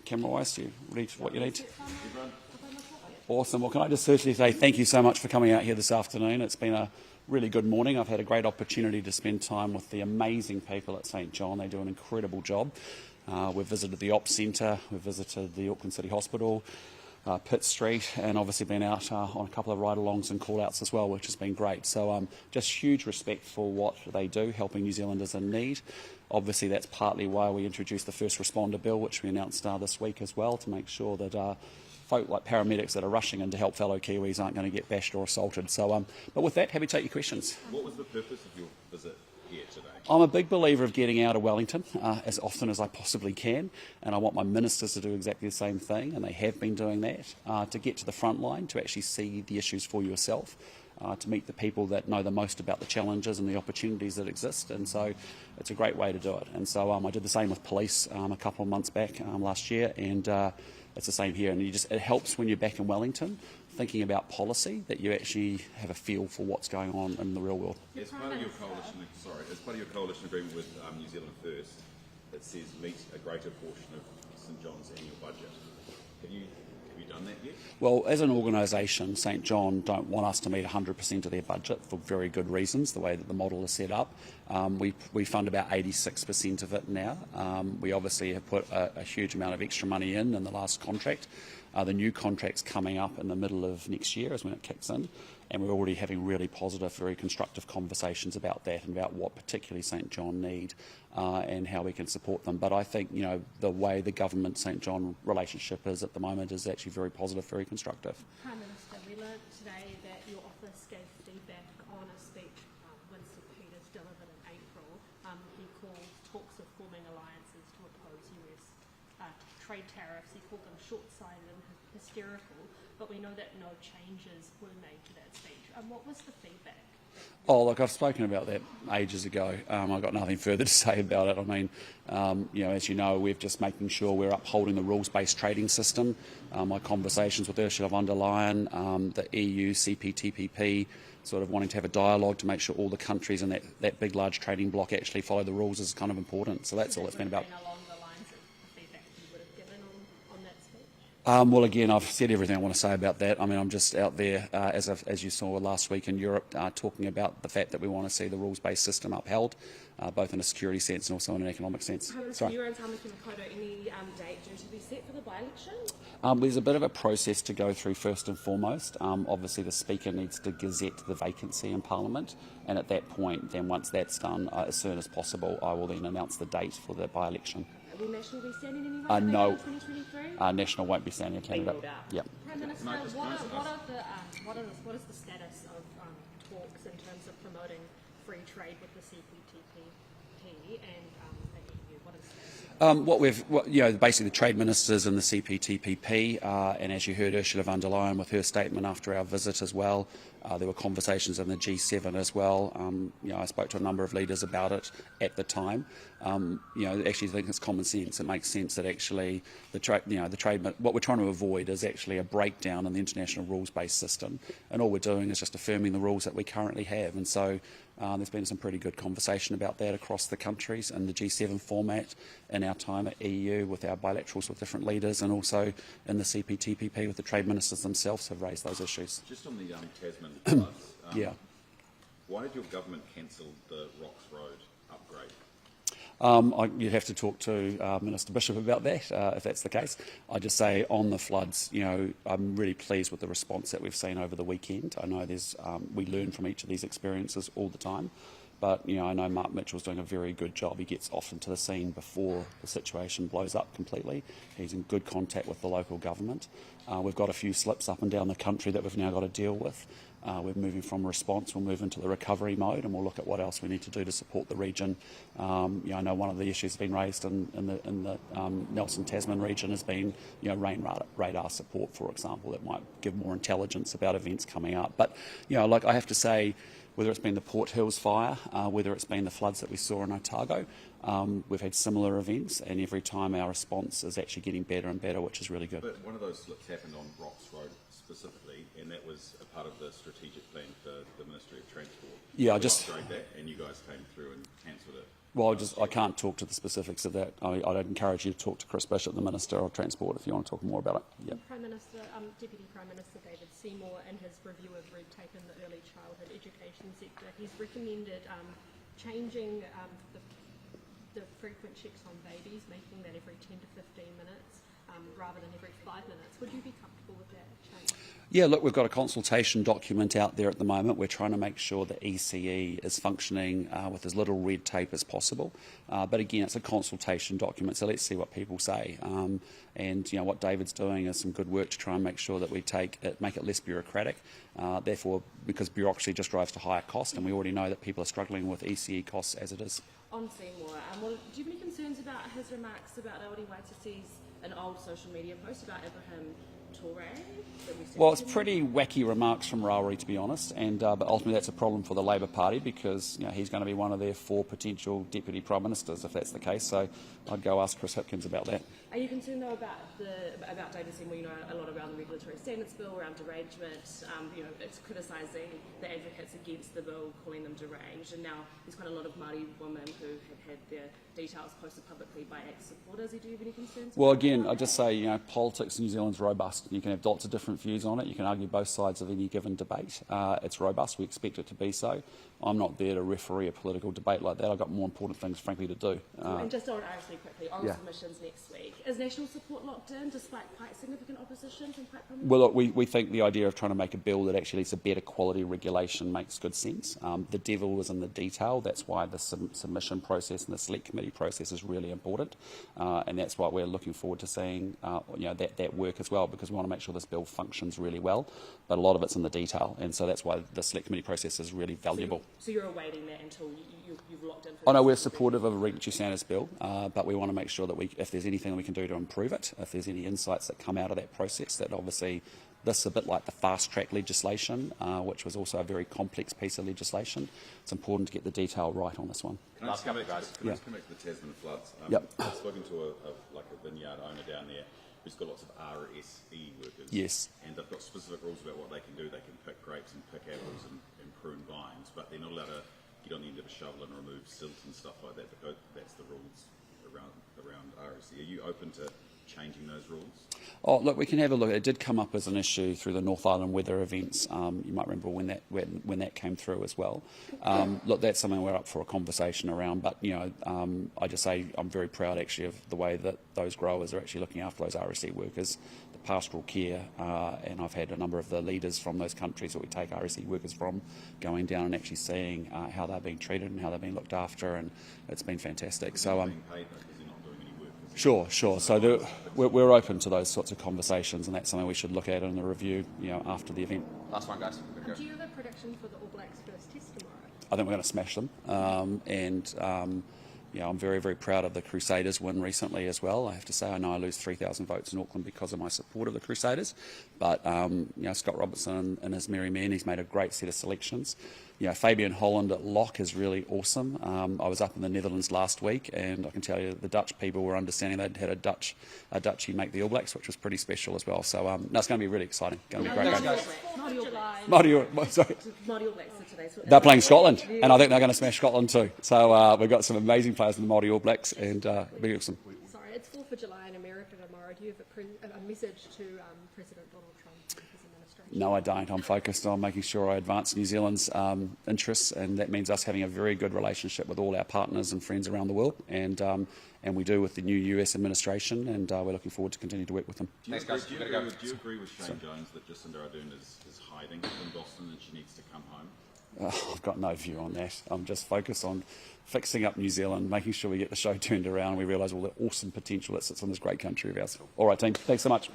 camera-wise? You ready for what you need? Awesome. Well, can I just firstly say thank you so much for coming out here this afternoon. It's been a really good morning. I've had a great opportunity to spend time with the amazing people at St John. They do an incredible job. We've visited the Ops Centre, we've visited the Auckland City Hospital, Pitt Street, and obviously been out on a couple of ride-alongs and call-outs as well, which has been great. So just huge respect for what they do, helping New Zealanders in need. Obviously that's partly why we introduced the First Responder Bill, which we announced this week as well, to make sure that folk like paramedics that are rushing in to help fellow Kiwis aren't going to get bashed or assaulted. So, but with that, happy to take your questions. What was the purpose of your visit here today? I'm a big believer of getting out of Wellington as often as I possibly can, and I want my ministers to do exactly the same thing, and they have been doing that, to get to the front line, to actually see the issues for yourself, to meet the people that know the most about the challenges and the opportunities that exist, and so it's a great way to do it. And so I did the same with police a couple of months back last year, and it's the same here. And it helps when you're back in Wellington, thinking about policy, that you actually have a feel for what's going on in the real world. As part of your coalition agreement with New Zealand First, it says meet a greater portion of St John's annual budget. Have you done that yet? Well, as an organisation, St John don't want us to meet 100% of their budget for very good reasons, the way that the model is set up. We fund about 86% of it now. We obviously have put a huge amount of extra money in the last contract. The new contract's coming up in the middle of next year is when it kicks in, and we're already having really positive, very constructive conversations about that and about what particularly St John need and how we can support them. But I think, you know, the way the government-St John relationship is at the moment is actually very positive, very constructive. Prime Minister, we learnt today that your office gave feedback on a speech Winston Peters delivered in April. He called talks of forming alliances to oppose US trade tariffs. He called them short-sighted and hysterical, but we know that no changes were made to that speech. What was the feedback? Oh, look, I've spoken about that ages ago. I've got nothing further to say about it. I mean, you know, as you know, we're just making sure we're upholding the rules-based trading system. My conversations with Ursula von der Leyen, the EU, CPTPP, sort of wanting to have a dialogue to make sure all the countries in that big, large trading bloc actually follow the rules is kind of important. So that's all it's been about. Well, again, I've said everything I want to say about that. I mean, I'm just out there, as you saw last week in Europe, talking about the fact that we want to see the rules-based system upheld, both in a security sense and also in an economic sense. Any date due to be set for the by-election? There's a bit of a process to go through first and foremost. Obviously, the Speaker needs to gazette the vacancy in Parliament, and at that point, then once that's done, as soon as possible, I will then announce the date for the by-election. Will National be standing anyway? No. 2023? National won't be standing a candidate. Yeah. Prime Minister, what is the status of talks in terms of promoting free trade with the CPTPP and the EU? What is the status? Basically the trade ministers and the CPTPP, and as you heard Ursula von der Leyen with her statement after our visit as well, there were conversations in the G7 as well. I spoke to a number of leaders about it at the time. Actually think it's common sense. It makes sense that actually what we're trying to avoid is actually a breakdown in the international rules-based system, and all we're doing is just affirming the rules that we currently have. And so there's been some pretty good conversation about that across the countries in the G7 format, in our time at EU with our bilaterals with different leaders, and also in the CPTPP with the trade ministers themselves have raised those issues. Just on the Tasman floods, yeah. Why did your government cancel the Rocks Road upgrade? You'd have to talk to Minister Bishop about that, if that's the case. I just say on the floods, I'm really pleased with the response that we've seen over the weekend. I know we learn from each of these experiences all the time, but I know Mark Mitchell's doing a very good job. He gets often to the scene before the situation blows up completely. He's in good contact with the local government. We've got a few slips up and down the country that we've now got to deal with. We're moving from response, we'll move into the recovery mode, and we'll look at what else we need to do to support the region. I know one of the issues been raised in the Nelson Tasman region has been rain radar support, for example, that might give more intelligence about events coming up. But I have to say, whether it's been the Port Hills fire, whether it's been the floods that we saw in Otago, We've had similar events, and every time our response is actually getting better and better, which is really good. But one of those slips happened on Brox Road specifically, and that was a part of the strategic plan for the Ministry of Transport. Yeah, we upgraded that, and you guys came through and cancelled it. Well, I can't talk to the specifics of that. I'd encourage you to talk to Chris Bishop, the Minister of Transport, if you want to talk more about it. Yeah. Prime Minister, Deputy Prime Minister David Seymour, in his review of red tape in the early childhood education sector, he's recommended changing the frequent checks on babies, making that every 10 to 15 minutes rather than every 5 minutes. Would you be comfortable with that change? Yeah, look, we've got a consultation document out there at the moment. We're trying to make sure that ECE is functioning with as little red tape as possible. But again, it's a consultation document, so let's see what people say. And you know, what David's doing is some good work to try and make sure that we make it less bureaucratic. Therefore, because bureaucracy just drives to higher cost, and we already know that people are struggling with ECE costs as it is. On Seymour, do you have any concerns about his remarks about Aori Waititi's an old social media post about Abraham Toure? Well, it's pretty wacky remarks from Raori, to be honest, and but ultimately that's a problem for the Labor Party because he's going to be one of their 4 potential deputy prime ministers if that's the case. So I'd go ask Chris Hipkins about that. Are you concerned though about David Seymour? You know a lot around the regulatory standards bill, around derangement. It's criticising the advocates against the bill, calling them deranged, and now there's quite a lot of Māori women who have had their details posted publicly by ACT supporters. Do you have any concerns? Well, again, I just say politics in New Zealand's robust. You can have lots of different views on it. You can argue both sides of any given debate. It's robust. We expect it to be so. I'm not there to referee a political debate like that. I've got more important things, frankly, to do. And just on RNZ quickly, oral submissions next week. Is national support locked in despite quite significant opposition from quite prominent? Well, look, we think the idea of trying to make a bill that actually leads to better quality regulation makes good sense. The devil is in the detail. That's why the submission process and the select committee process is really important. And that's why we're looking forward to seeing that work as well, because we want to make sure this bill functions really well. But a lot of it's in the detail, and so that's why the select committee process is really valuable. So you're awaiting that until you've locked in? Oh no, we're supportive of a regulatory standards bill, but we want to make sure that if there's anything that we can do to improve it, if there's any insights that come out of that process, that obviously this is a bit like the fast-track legislation, which was also a very complex piece of legislation. It's important to get the detail right on this one. Can I just come back to the Tasman floods? I've spoken to a vineyard owner down there who's got lots of RSE workers. Yes. And they've got specific rules about what they can do. They can pick grapes and pick apples and prune vines, but they're not allowed to get on the end of a shovel and remove silt and stuff like that, because that's the rules around RSE. Are you open to changing those rules? Oh, look, we can have a look. It did come up as an issue through the North Island weather events. You might remember when that came through as well. Look, that's something we're up for a conversation around. But I just say I'm very proud actually of the way that those growers are actually looking after those RSE workers, the pastoral care, and I've had a number of the leaders from those countries that we take RSE workers from going down and actually seeing how they're being treated and how they're being looked after, and it's been fantastic. So being paid because they're not doing any work. Sure. So we're open to those sorts of conversations, and that's something we should look at in the review, after the event. Last one, guys. Do you have a prediction for the All Blacks' first test tomorrow? I think we're going to smash them, I'm very, very proud of the Crusaders win recently as well. I have to say, I know I lose 3,000 votes in Auckland because of my support of the Crusaders, but Scott Robertson and his merry men, he's made a great set of selections. Fabian Holland at lock is really awesome. I was up in the Netherlands last week, and I can tell you the Dutch people were understanding. They'd had a Dutchie make the All Blacks, which was pretty special as well. So it's going to be really exciting. Going to be a great game. Māori All Blacks are today. They're playing Scotland, and I think they're going to smash Scotland too. So we've got some amazing players in the Māori All Blacks, and it'll be awesome. Sorry, it's 4th of July in America tomorrow. Do you have a message to President Donald Trump and his administration? No, I don't. I'm focused on making sure I advance New Zealand's interests, and that means us having a very good relationship with all our partners and friends around the world, and we do with the new US administration, and we're looking forward to continue to work with them. Do you agree with Shane Jones that Jacinda Ardern is hiding in Boston and she needs to come home? I've got no view on that. I'm just focused on fixing up New Zealand, making sure we get the show turned around, and we realise all the awesome potential that sits in this great country of ours. All right, team. Thanks so much.